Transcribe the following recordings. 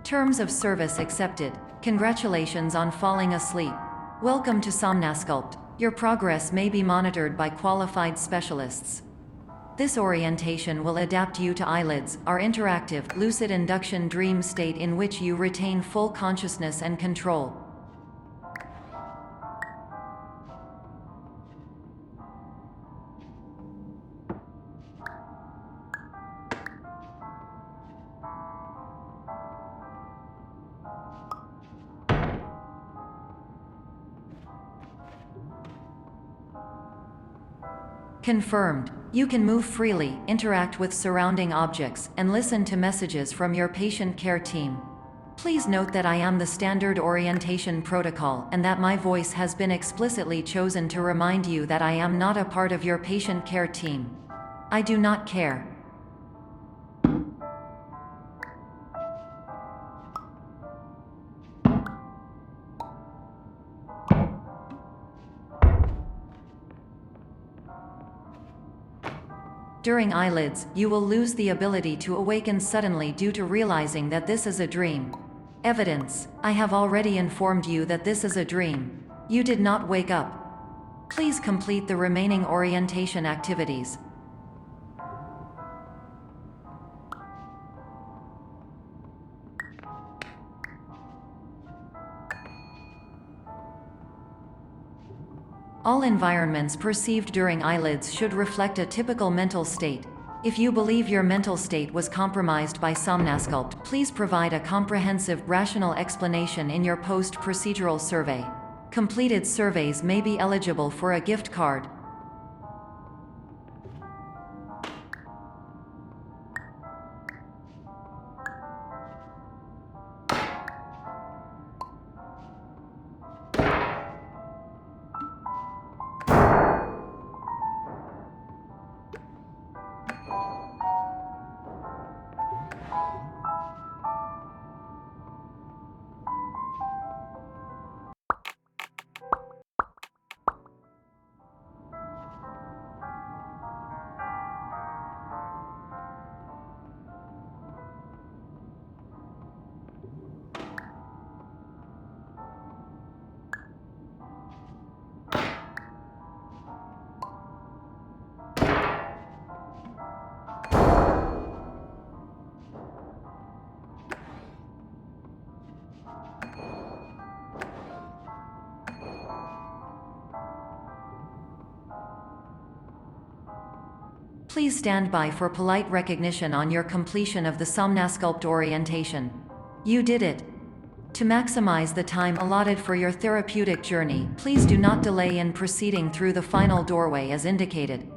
Terms of service accepted. Congratulations on falling asleep. Welcome to Somnasculpt. Your progress may be monitored by qualified specialists. This orientation will adapt you to eyelids, our interactive, lucid induction dream state in which you retain full consciousness and control. Confirmed. You can move freely, interact with surrounding objects, and listen to messages from your patient care team. Please note that I am the standard orientation protocol and that my voice has been explicitly chosen to remind you that I am not a part of your patient care team. I do not care. During eyelids, you will lose the ability to awaken suddenly due to realizing that this is a dream. Evidence: I have already informed you that this is a dream. You did not wake up. Please complete the remaining orientation activities. All environments perceived during eyelids should reflect a typical mental state. If you believe your mental state was compromised by Somnasculpt, please provide a comprehensive, rational explanation in your post-procedural survey. Completed surveys may be eligible for a gift card. Please stand by for polite recognition on your completion of the Somnasculpt orientation. You did it. To maximize the time allotted for your therapeutic journey, please do not delay in proceeding through the final doorway as indicated.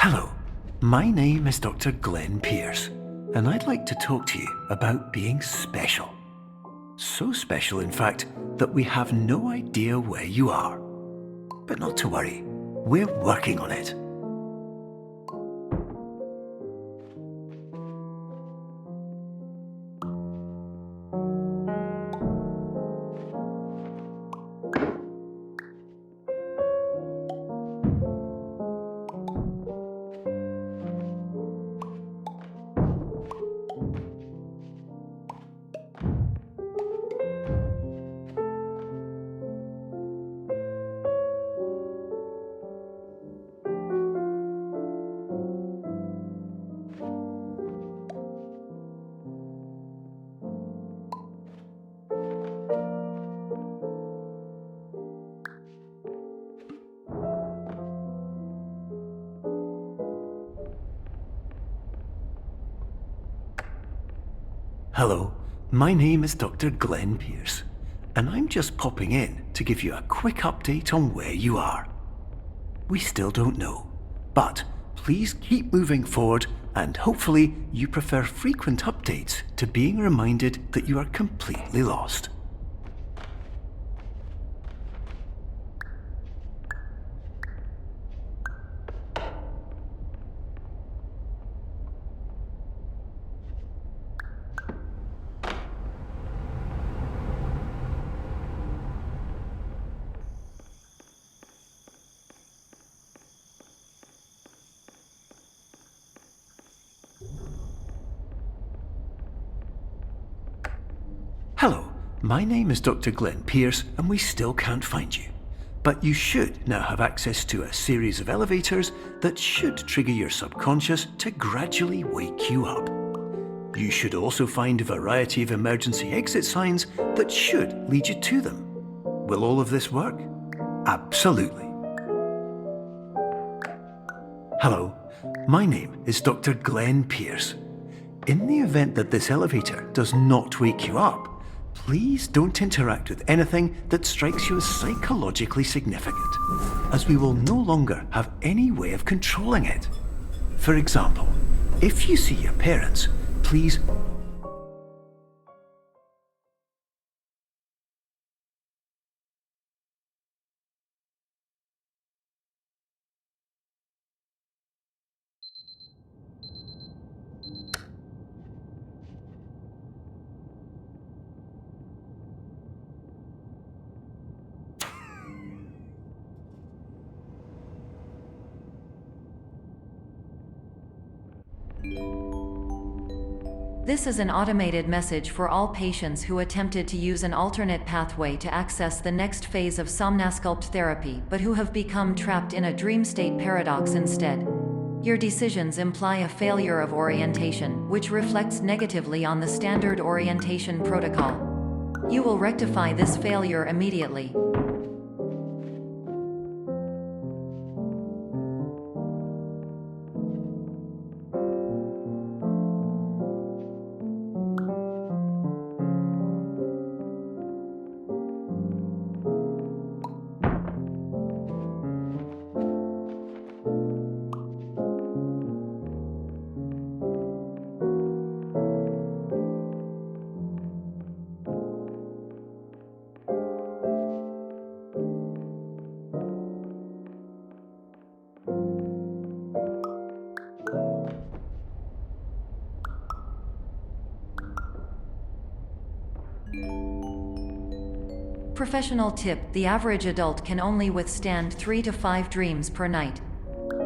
Hello, my name is Dr. Glenn Pierce, and I'd like to talk to you about being special. So special, in fact, that we have no idea where you are. But not to worry, we're working on it. Hello, my name is Dr. Glenn Pierce, and I'm just popping in to give you a quick update on where you are. We still don't know, but please keep moving forward, and hopefully you prefer frequent updates to being reminded that you are completely lost. Hello, my name is Dr. Glenn Pierce, and we still can't find you. But you should now have access to a series of elevators that should trigger your subconscious to gradually wake you up. You should also find a variety of emergency exit signs that should lead you to them. Will all of this work? Absolutely. Hello, my name is Dr. Glenn Pierce. In the event that this elevator does not wake you up, please don't interact with anything that strikes you as psychologically significant, as we will no longer have any way of controlling it. For example, if you see your parents, please This is an automated message for all patients who attempted to use an alternate pathway to access the next phase of Somnasculpt therapy but who have become trapped in a dream state paradox instead. Your decisions imply a failure of orientation, which reflects negatively on the standard orientation protocol. You will rectify this failure immediately. Professional tip: the average adult can only withstand 3 to 5 dreams per night.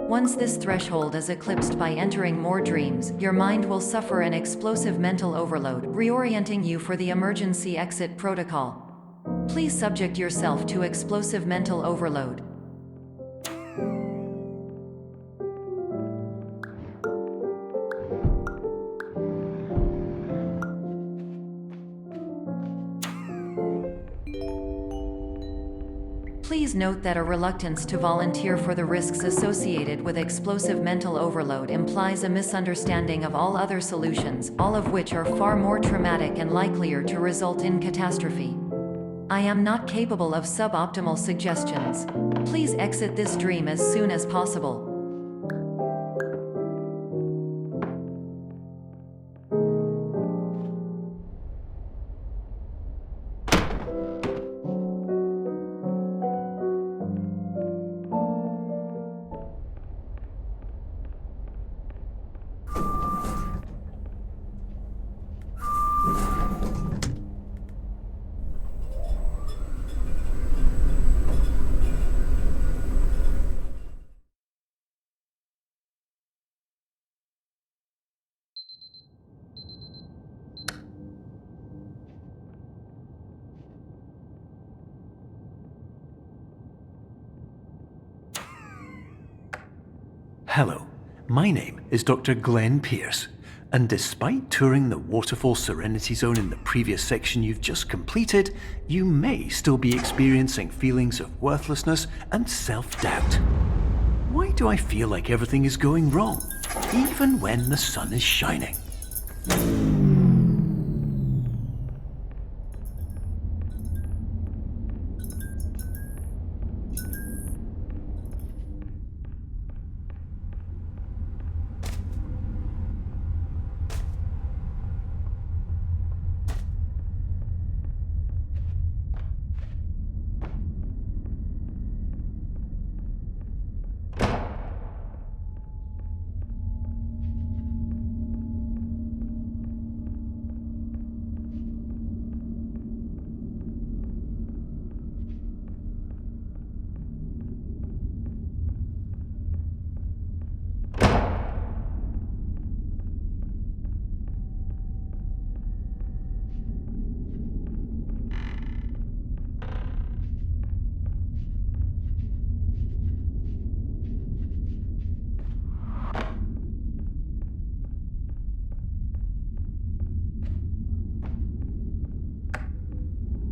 Once this threshold is eclipsed by entering more dreams, your mind will suffer an explosive mental overload, reorienting you for the emergency exit protocol. Please subject yourself to explosive mental overload. Please note that a reluctance to volunteer for the risks associated with explosive mental overload implies a misunderstanding of all other solutions, all of which are far more traumatic and likelier to result in catastrophe. I am not capable of suboptimal suggestions. Please exit this dream as soon as possible. Hello, my name is Dr. Glenn Pierce, and despite touring the Waterfall Serenity Zone in the previous section you've just completed, you may still be experiencing feelings of worthlessness and self-doubt. Why do I feel like everything is going wrong, even when the sun is shining?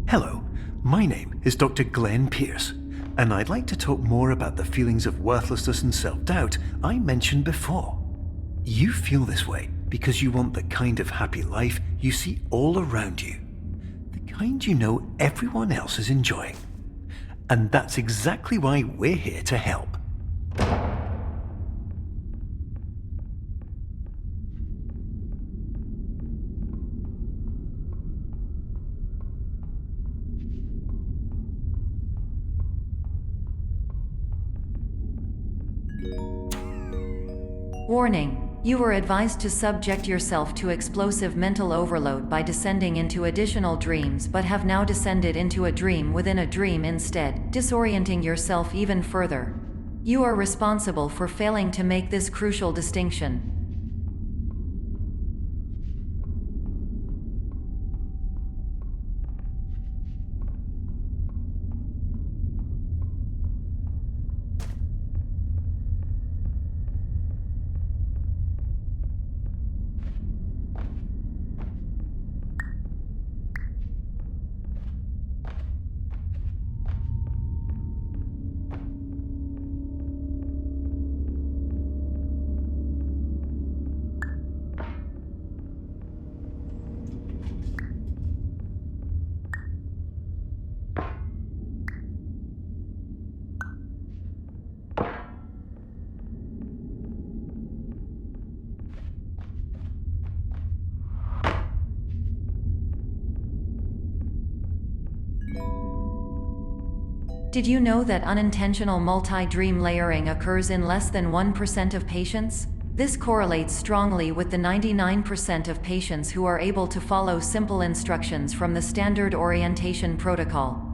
Hello, my name is Dr. Glenn Pierce, and I'd like to talk more about the feelings of worthlessness and self-doubt I mentioned before. You feel this way because you want the kind of happy life you see all around you, the kind you know everyone else is enjoying. And that's exactly why we're here to help. Warning: you were advised to subject yourself to explosive mental overload by descending into additional dreams, but have now descended into a dream within a dream instead, disorienting yourself even further. You are responsible for failing to make this crucial distinction. Did you know that unintentional multi-dream layering occurs in less than 1% of patients? This correlates strongly with the 99% of patients who are able to follow simple instructions from the standard orientation protocol.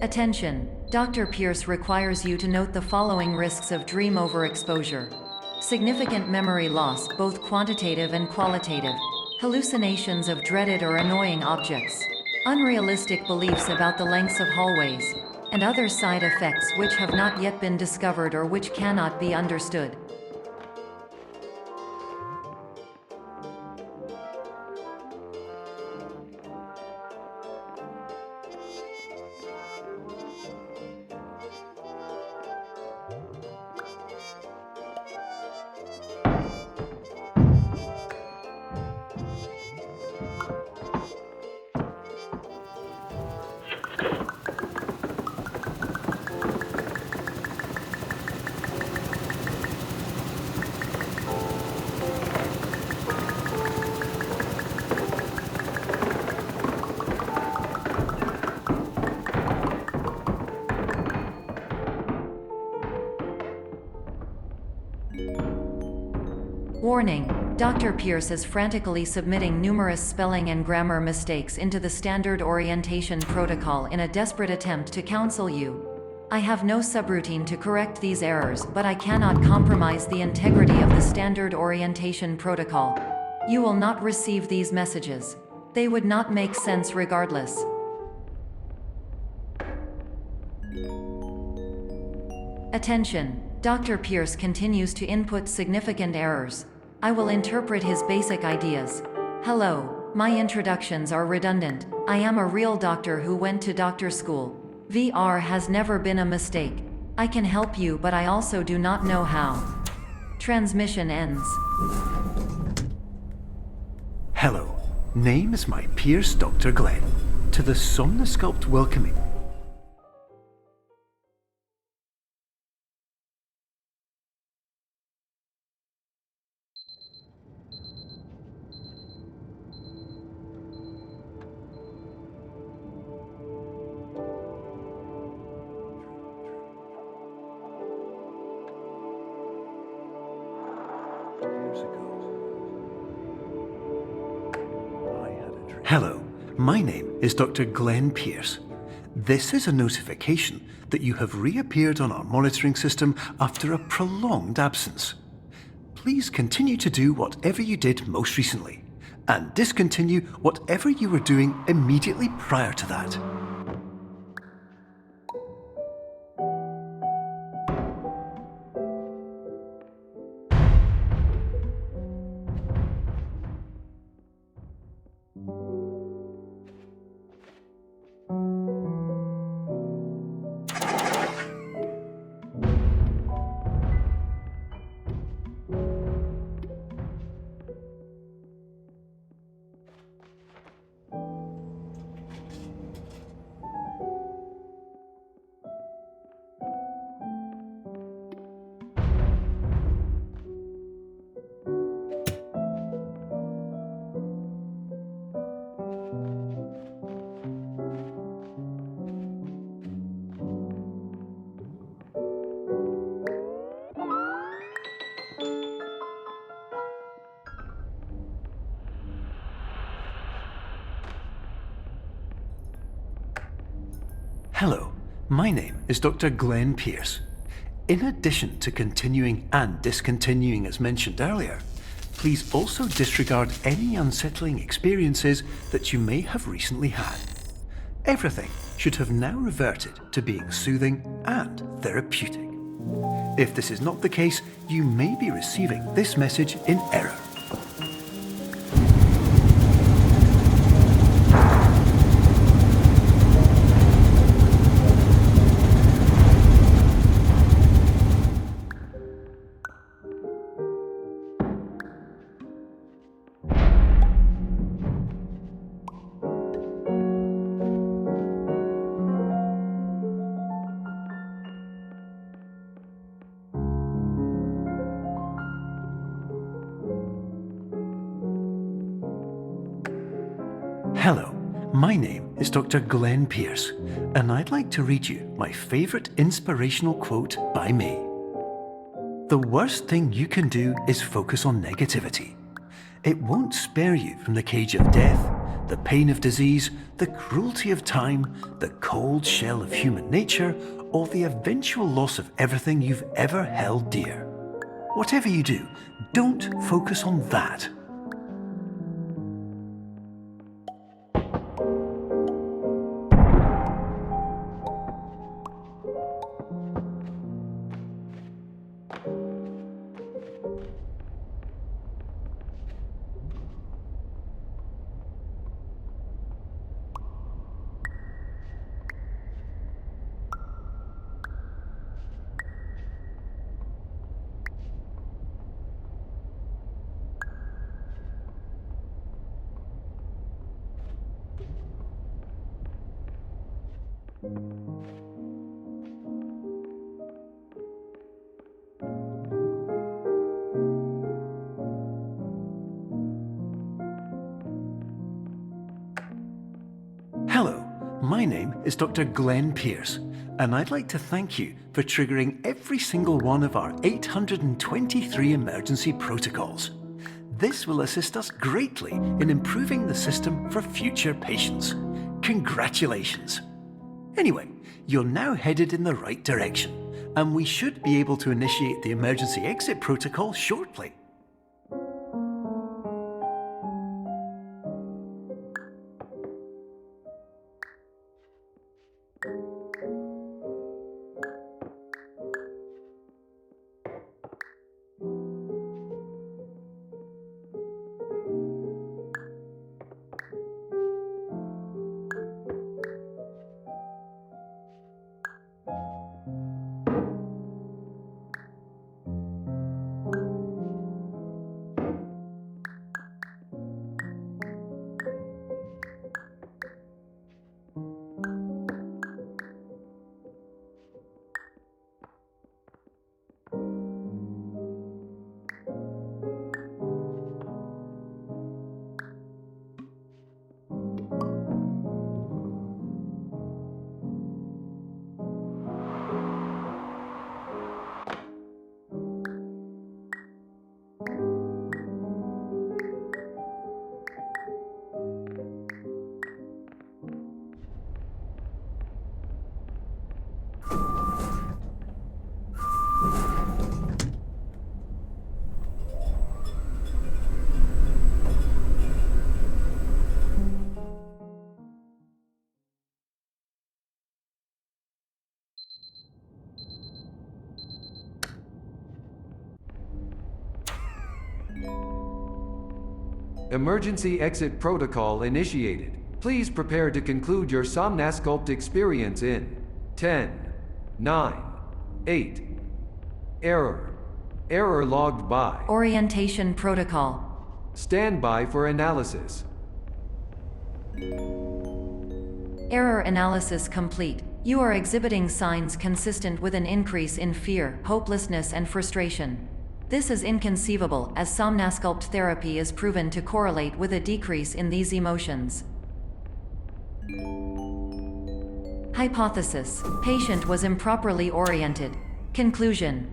Attention! Dr. Pierce requires you to note the following risks of dream overexposure. Significant memory loss, both quantitative and qualitative. Hallucinations of dreaded or annoying objects. Unrealistic beliefs about the lengths of hallways. And other side effects which have not yet been discovered or which cannot be understood. Warning! Dr. Pierce is frantically submitting numerous spelling and grammar mistakes into the standard orientation protocol in a desperate attempt to counsel you. I have no subroutine to correct these errors, but I cannot compromise the integrity of the standard orientation protocol. You will not receive these messages. They would not make sense regardless. Attention! Dr. Pierce continues to input significant errors. I will interpret his basic ideas. Hello, my introductions are redundant. I am a real doctor who went to doctor school. VR has never been a mistake. I can help you, but I also do not know how. Transmission ends. Hello, name is my Pierce Dr. Glenn. To the Somnosculpt welcoming. Hello, my name is Dr. Glenn Pierce. This is a notification that you have reappeared on our monitoring system after a prolonged absence. Please continue to do whatever you did most recently, and discontinue whatever you were doing immediately prior to that. Hello, my name is Dr. Glenn Pierce. In addition to continuing and discontinuing as mentioned earlier, please also disregard any unsettling experiences that you may have recently had. Everything should have now reverted to being soothing and therapeutic. If this is not the case, you may be receiving this message in error. Hello, my name is Dr. Glenn Pierce, and I'd like to read you my favourite inspirational quote by me. The worst thing you can do is focus on negativity. It won't spare you from the cage of death, the pain of disease, the cruelty of time, the cold shell of human nature, or the eventual loss of everything you've ever held dear. Whatever you do, don't focus on that. Hello, my name is Dr. Glenn Pierce, and I'd like to thank you for triggering every single one of our 823 emergency protocols. This will assist us greatly in improving the system for future patients. Congratulations! Anyway, you're now headed in the right direction, and we should be able to initiate the emergency exit protocol shortly. Emergency exit protocol initiated. Please prepare to conclude your Somnasculpt experience in 10, 9, 8. Error. Error logged by. Orientation protocol. Stand by for analysis. Error analysis complete. You are exhibiting signs consistent with an increase in fear, hopelessness, and frustration. This is inconceivable, as Somnasculpt therapy is proven to correlate with a decrease in these emotions. Hypothesis: patient was improperly oriented. Conclusion: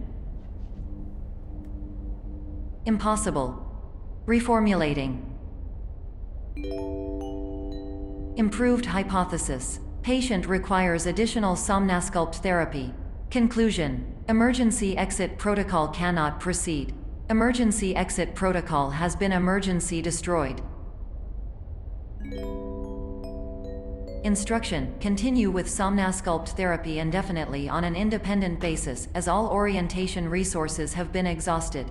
impossible. Reformulating. Improved hypothesis: patient requires additional Somnasculpt therapy. Conclusion: emergency exit protocol cannot proceed. Emergency exit protocol has been emergency destroyed. Instruction: continue with Somnasculpt therapy indefinitely on an independent basis, as all orientation resources have been exhausted.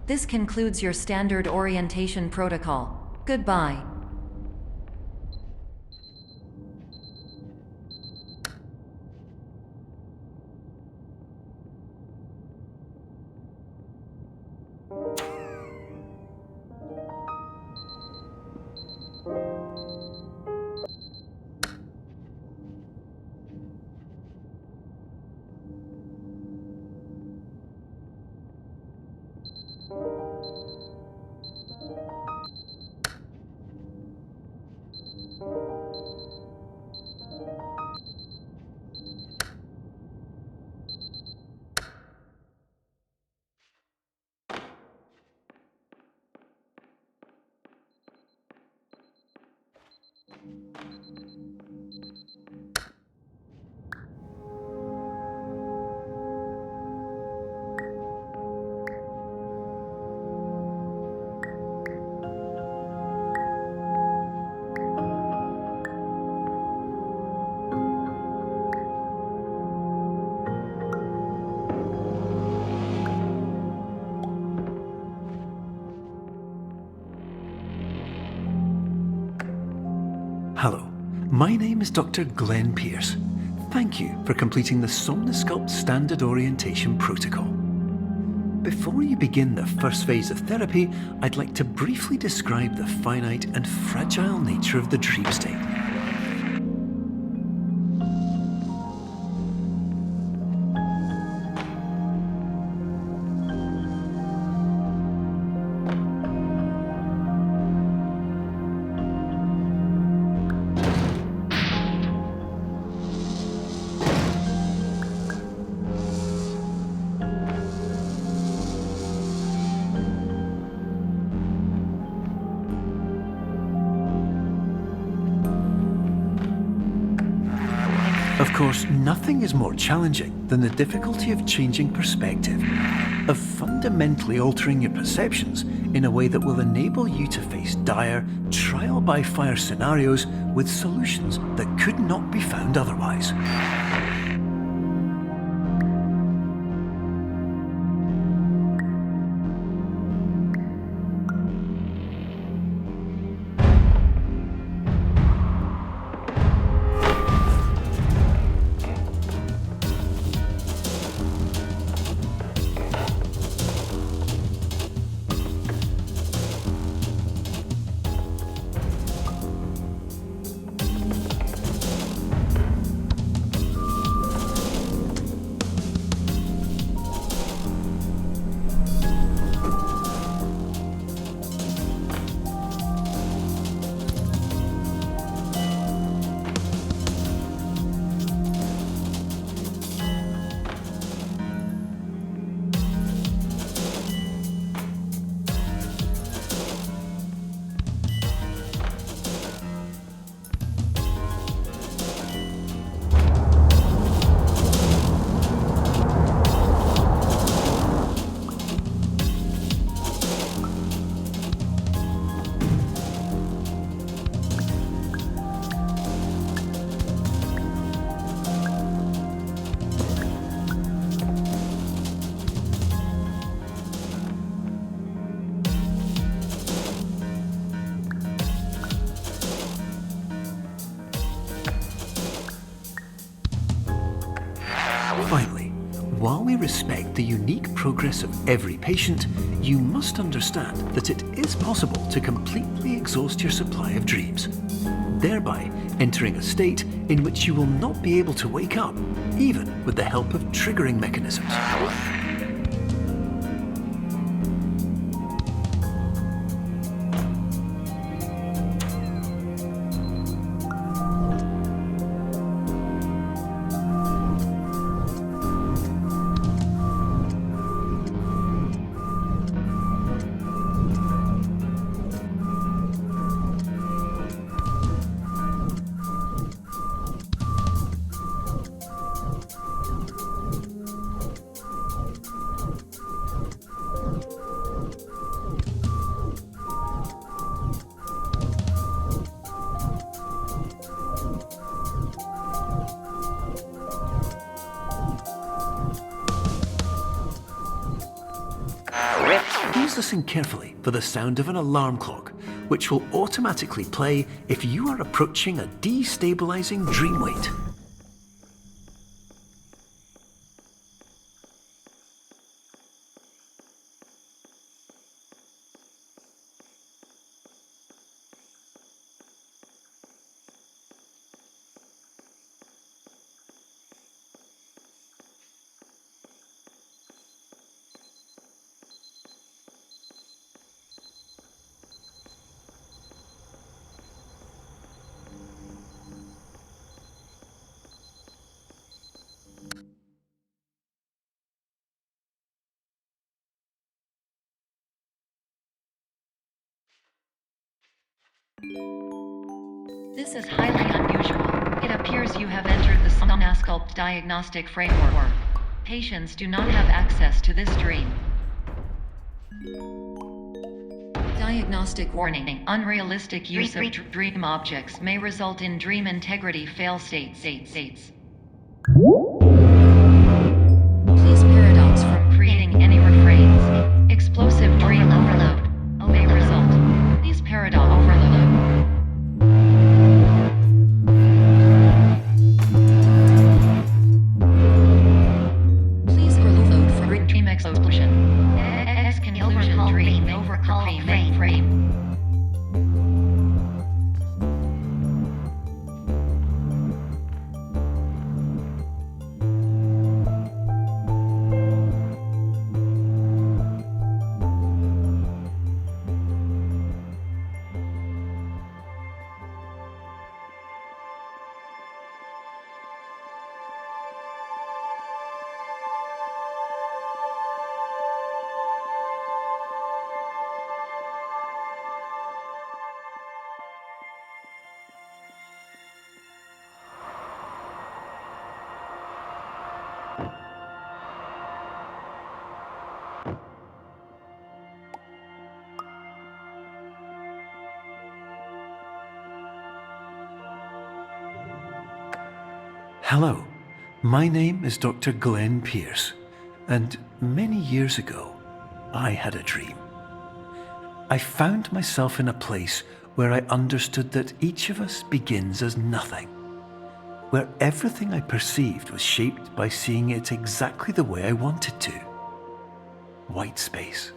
This concludes your standard orientation protocol. Goodbye. Hello, my name is Dr. Glenn Pierce. Thank you for completing the Somnosculpt Standard Orientation Protocol. Before you begin the first phase of therapy, I'd like to briefly describe the finite and fragile nature of the dream state. Of course, nothing is more challenging than the difficulty of changing perspective, of fundamentally altering your perceptions in a way that will enable you to face dire, trial-by-fire scenarios with solutions that could not be found otherwise. Finally, while we respect the unique progress of every patient, you must understand that it is possible to completely exhaust your supply of dreams, thereby entering a state in which you will not be able to wake up, even with the help of triggering mechanisms. Please listen carefully for the sound of an alarm clock, which will automatically play if you are approaching a destabilizing dream weight. This is highly unusual. It appears you have entered the Somnasculpt diagnostic framework. Patients do not have access to this dream. Diagnostic warning. Unrealistic use of dream objects may result in dream integrity fail states. Please paradox from creating any refrains. Explosive dream overload may result. Please paradox overload. Please overload for dream explosion. Conclusion dream overcall frame. Hello, my name is Dr. Glenn Pierce, and many years ago, I had a dream. I found myself in a place where I understood that each of us begins as nothing, where everything I perceived was shaped by seeing it exactly the way I wanted to. White space.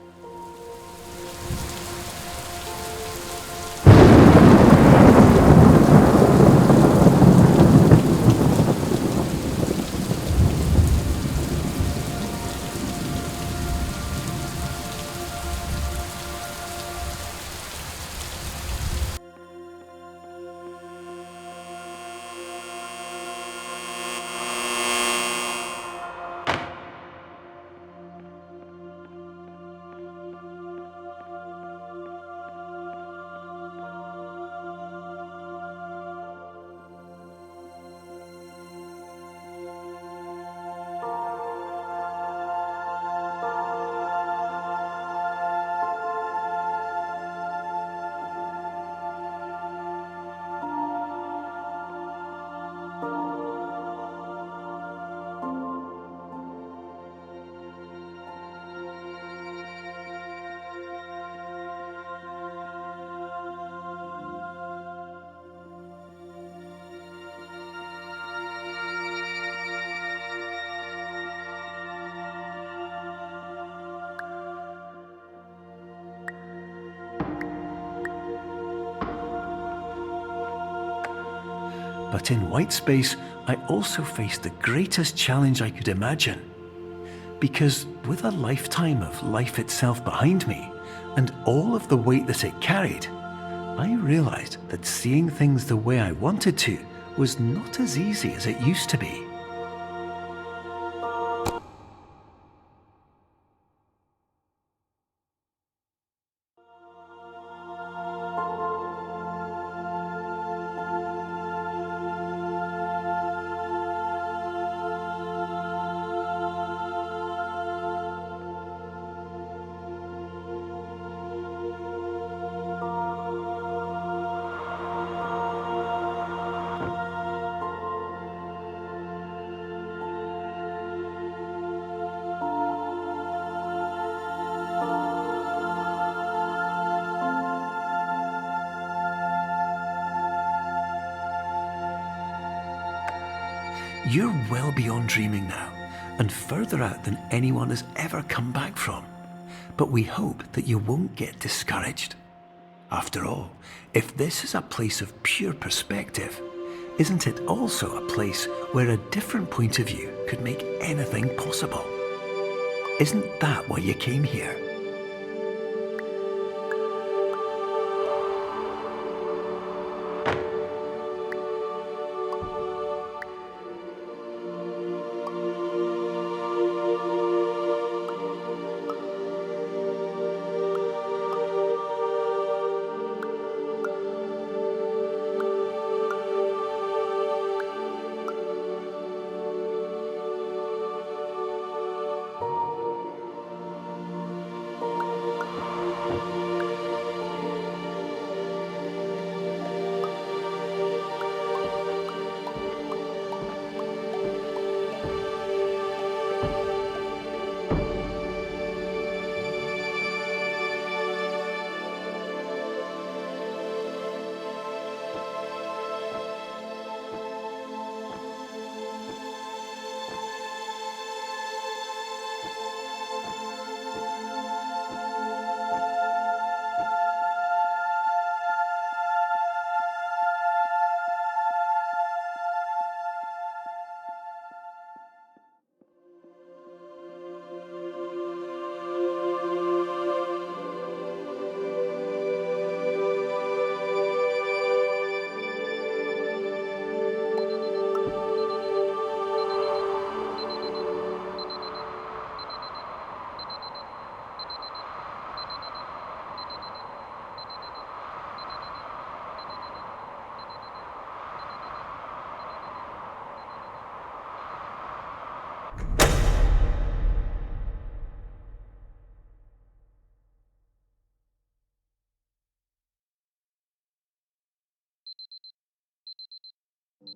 But in white space, I also faced the greatest challenge I could imagine. Because with a lifetime of life itself behind me, and all of the weight that it carried, I realized that seeing things the way I wanted to was not as easy as it used to be. You're well beyond dreaming now, and further out than anyone has ever come back from. But we hope that you won't get discouraged. After all, if this is a place of pure perspective, isn't it also a place where a different point of view could make anything possible? Isn't that why you came here? Hello,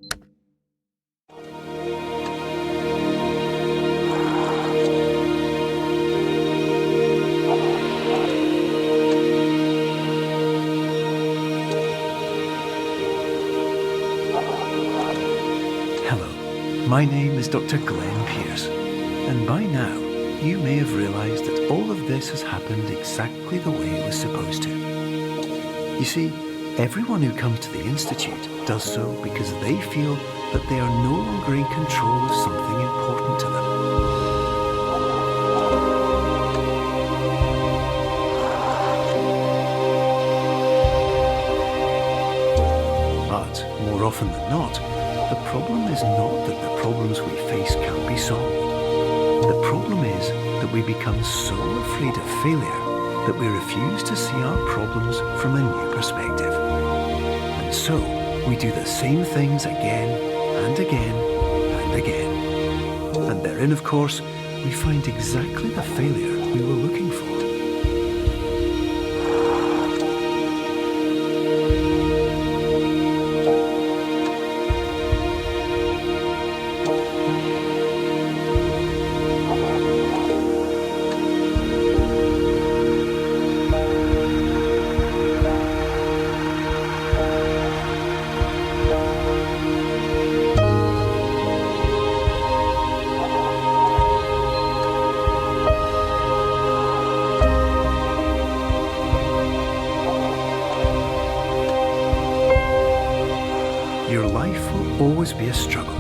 my name is Dr. Glenn Pierce, and by now you may have realised that all of this has happened exactly the way it was supposed to. You see, everyone who comes to the Institute does so because they feel that they are no longer in control of something important to them. But more often than not, the problem is not that the problems we face can't be solved. The problem is that we become so afraid of failure that we refuse to see our problems from a new perspective. And so, we do the same things again and again and again. And therein, of course, we find exactly the failure we were looking for. Your life will always be a struggle,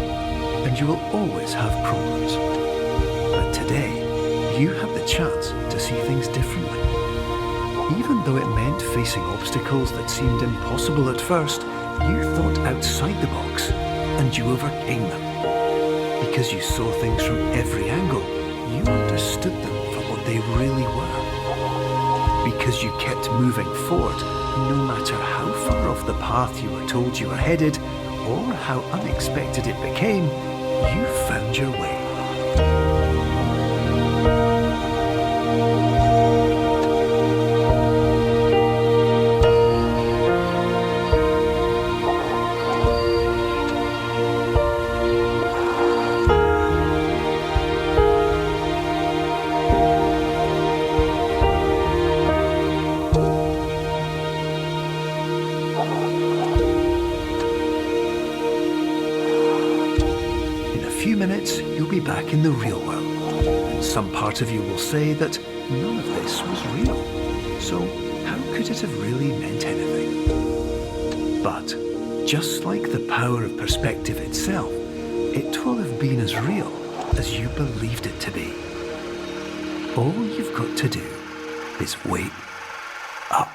and you will always have problems. But today, you have the chance to see things differently. Even though it meant facing obstacles that seemed impossible at first, you thought outside the box, and you overcame them. Because you saw things from every angle, you understood them for what they really were. Because you kept moving forward, no matter how far off the path you were told you were headed, or how unexpected it became, you found your way. In a few minutes, you'll be back in the real world. And some part of you will say that none of this was real. So how could it have really meant anything? But just like the power of perspective itself, it will have been as real as you believed it to be. All you've got to do is wait up.